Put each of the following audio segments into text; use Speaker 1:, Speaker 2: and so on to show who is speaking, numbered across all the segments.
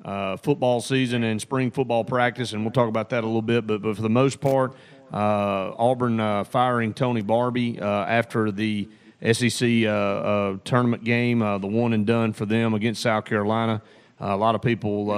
Speaker 1: football season and spring football practice, and we'll talk about that a little bit. But for the most part, Auburn firing Tony Barbie after the SEC tournament game, the one and done for them against South Carolina. A lot of people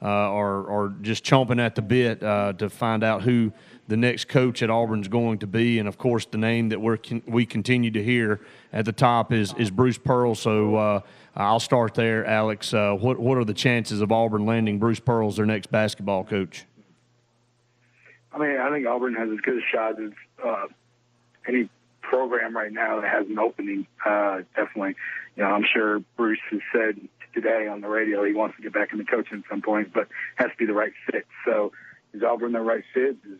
Speaker 1: are just chomping at the bit to find out who the next coach at Auburn's going to be, and of course the name that we continue to hear at the top is Bruce Pearl. So I'll start there, Alex. What are the chances of Auburn landing Bruce Pearl as their next basketball coach?
Speaker 2: I mean, I think Auburn has as good a shot as any program right now that has an opening. Definitely, I'm sure Bruce has said today on the radio he wants to get back into coaching at some point, but has to be the right fit. So is Auburn the right fit? Is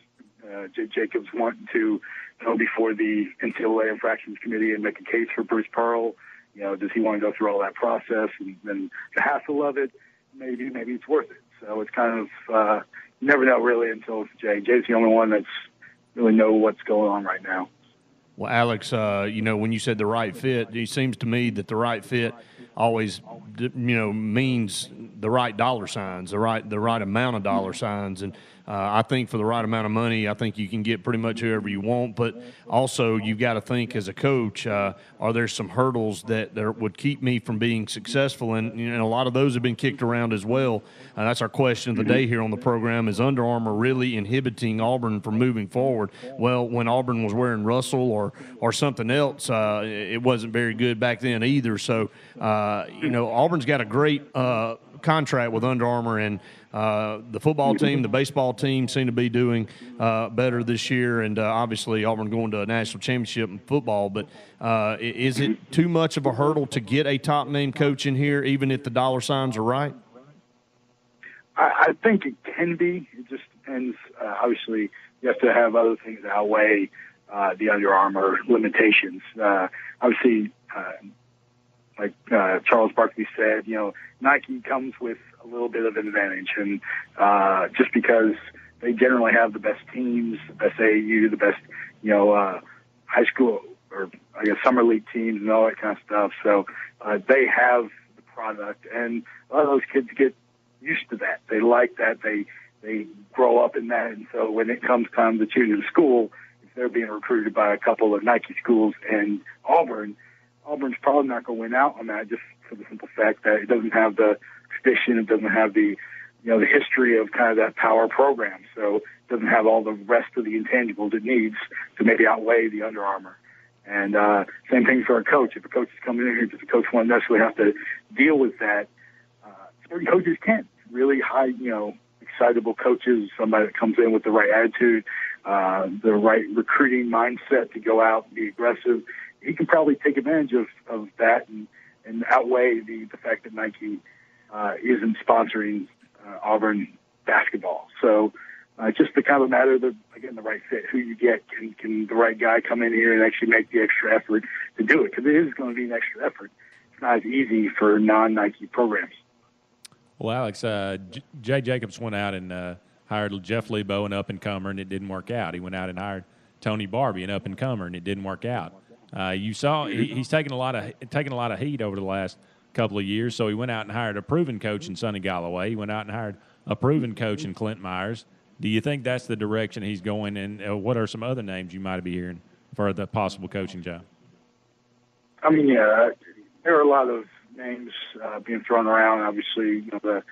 Speaker 2: Jay Jacobs wanting to go before the NCAA infractions committee and make a case for Bruce Pearl? Does he want to go through all that process and the hassle of it? Maybe it's worth it. So it's kind of you never know really until Jay's the only one that's really know what's going on right now.
Speaker 1: Well, Alex, when you said the right fit, it seems to me that the right fit always, means the right dollar signs, the right amount of dollar signs. And I think for the right amount of money, I think you can get pretty much whoever you want. But also, you've got to think as a coach, are there some hurdles that would keep me from being successful? And a lot of those have been kicked around as well. That's our question of the day here on the program: is Under Armour really inhibiting Auburn from moving forward? Well, when Auburn was wearing Russell or something else, it wasn't very good back then either. So, Auburn's got a great contract with Under Armour, and the football team, the baseball team seem to be doing better this year, and obviously Auburn going to a national championship in football. But is it too much of a hurdle to get a top-name coach in here, even if the dollar signs are right?
Speaker 2: I think it can be. It just depends. Obviously, you have to have other things outweigh the Under Armour limitations. Obviously, like Charles Barkley said, Nike comes with a little bit of an advantage, and just because they generally have the best teams, the best AAU, the best high school or I guess summer league teams and all that kind of stuff. So they have the product, and a lot of those kids get used to that. They like that. They grow up in that, and so when it comes time to choosing a school, if they're being recruited by a couple of Nike schools and Auburn's probably not going to win out on that, just for the simple fact that it doesn't have the tradition, it doesn't have the the history of kind of that power program, so it doesn't have all the rest of the intangibles it needs to maybe outweigh the Under Armour. And same thing for a coach. If a coach is coming in here, does the coach want to necessarily have to deal with that? Certain coaches can. Really high, excitable coaches, somebody that comes in with the right attitude, the right recruiting mindset to go out and be aggressive. He can probably take advantage of that and outweigh the fact that Nike isn't sponsoring Auburn basketball. So just the kind of matter of, the right fit, who you get. Can the right guy come in here and actually make the extra effort to do it? Because it is going to be an extra effort. It's not as easy for non-Nike programs.
Speaker 3: Well, Alex, Jay Jacobs went out and hired Jeff Lebo, an up-and-comer, and it didn't work out. He went out and hired Tony Barbie, an up-and-comer, and it didn't work out. You saw he's taken a lot of heat over the last couple of years. So he went out and hired a proven coach in Sonny Galloway. He went out and hired a proven coach in Clint Myers. Do you think that's the direction he's going? And what are some other names you might be hearing for the possible coaching job?
Speaker 2: I mean, there are a lot of names being thrown around. Obviously, a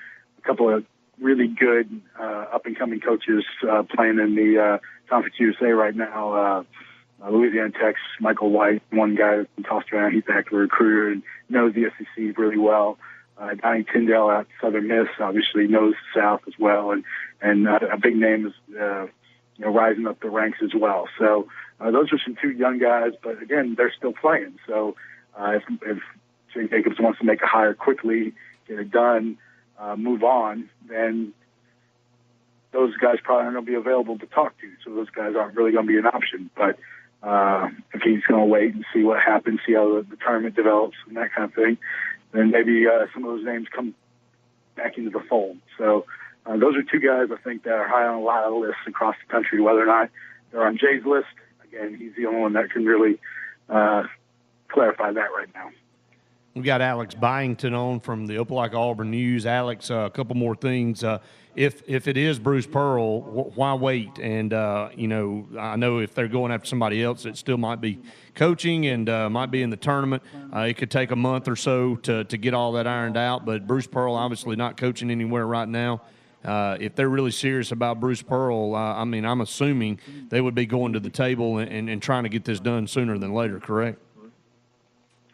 Speaker 2: couple of really good up-and-coming coaches playing in the Conference USA right now. Louisiana Tech's Michael White, one guy that's been tossed around. He's an active recruiter and knows the SEC really well. Donnie Tyndale at Southern Miss obviously knows the South as well, and a big name is rising up the ranks as well. So those are some two young guys, but again, they're still playing. So if Jay Jacobs wants to make a hire quickly, get it done, move on, then those guys probably aren't going to be available to talk to. So those guys aren't really going to be an option. But if he's going to wait and see what happens, see how the tournament develops and that kind of thing, then maybe some of those names come back into the fold. So those are two guys I think that are high on a lot of lists across the country. Whether or not they're on Jay's list, again, he's the only one that can really clarify that right now.
Speaker 1: We got Alex Byington on from the Opelika-Auburn News. Alex, a couple more things. If it is Bruce Pearl, why wait? And, I know if they're going after somebody else that still might be coaching and might be in the tournament, it could take a month or so to get all that ironed out. But Bruce Pearl obviously not coaching anywhere right now. If they're really serious about Bruce Pearl, I'm assuming they would be going to the table and trying to get this done sooner than later, correct?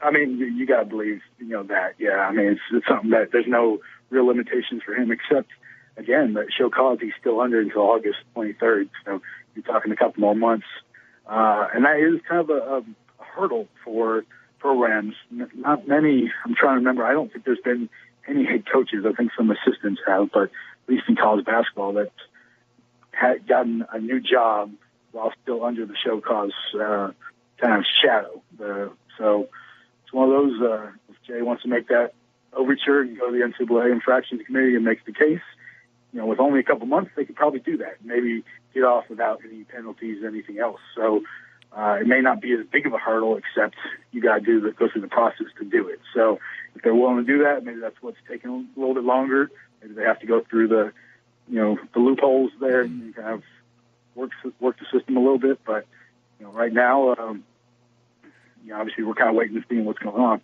Speaker 2: I mean, you got to believe, that. Yeah, I mean, it's something that there's no real limitations for him except, again, the show cause he's still under until August 23rd. So you're talking a couple more months. And that is kind of a hurdle for programs. Not many, I'm trying to remember, I don't think there's been any head coaches. I think some assistants have, but at least in college basketball, that had gotten a new job while still under the show cause kind of shadow. So it's one of those, if Jay wants to make that overture and go to the NCAA infractions committee and make the case, with only a couple months, they could probably do that. Maybe get off without any penalties or anything else. So it may not be as big of a hurdle, except you got to go through the process to do it. So if they're willing to do that, maybe that's what's taking a little bit longer. Maybe they have to go through the loopholes there and kind of work the system a little bit. But right now, obviously we're kind of waiting to see what's going on.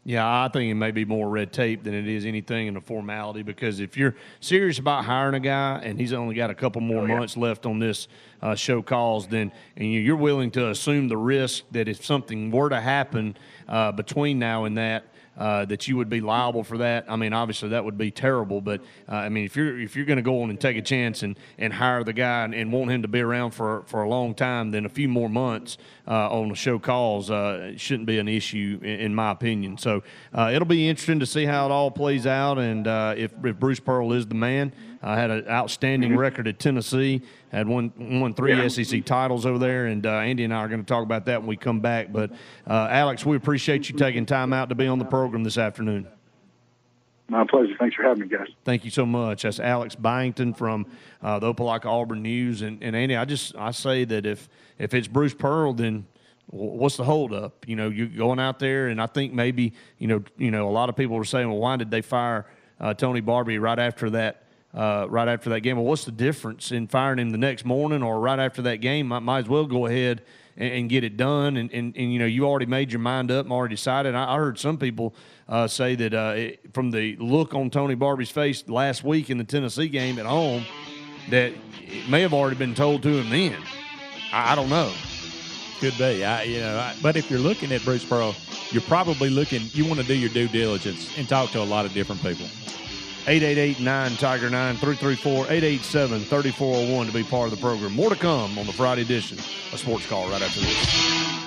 Speaker 1: Yeah, I think it may be more red tape than it is anything in a formality, because if you're serious about hiring a guy and he's only got a couple more months left on this show cause, then and you're willing to assume the risk that if something were to happen between now and that you would be liable for that. I mean, obviously that would be terrible, but if you're going to go on and take a chance and hire the guy and want him to be around for a long time, then a few more months on a show cause shouldn't be an issue in my opinion. So it'll be interesting to see how it all plays out, and if Bruce Pearl is the man. Had an outstanding record at Tennessee, had won 3 SEC titles over there, and Andy and I are going to talk about that when we come back. But, Alex, we appreciate you taking time out to be on the program this afternoon.
Speaker 2: My pleasure. Thanks for having me, guys.
Speaker 1: Thank you so much. That's Alex Byington from the Opelika-Auburn News. And Andy, I say that if it's Bruce Pearl, then what's the holdup? You're going out there, and I think maybe, a lot of people are saying, well, why did they fire Tony Barbee right after that game? Well, what's the difference in firing him the next morning or right after that game? Might as well go ahead and get it done. And you already made your mind up and already decided. I heard some people say that from the look on Tony Barbee's face last week in the Tennessee game at home, that it may have already been told to him then. I don't know.
Speaker 3: Could be. But if you're looking at Bruce Pearl, you're probably you want to do your due diligence and talk to a lot of different people.
Speaker 1: 888-9-TIGER-9, 334-887-3401 to be part of the program. More to come on the Friday edition of Sports Call right after this.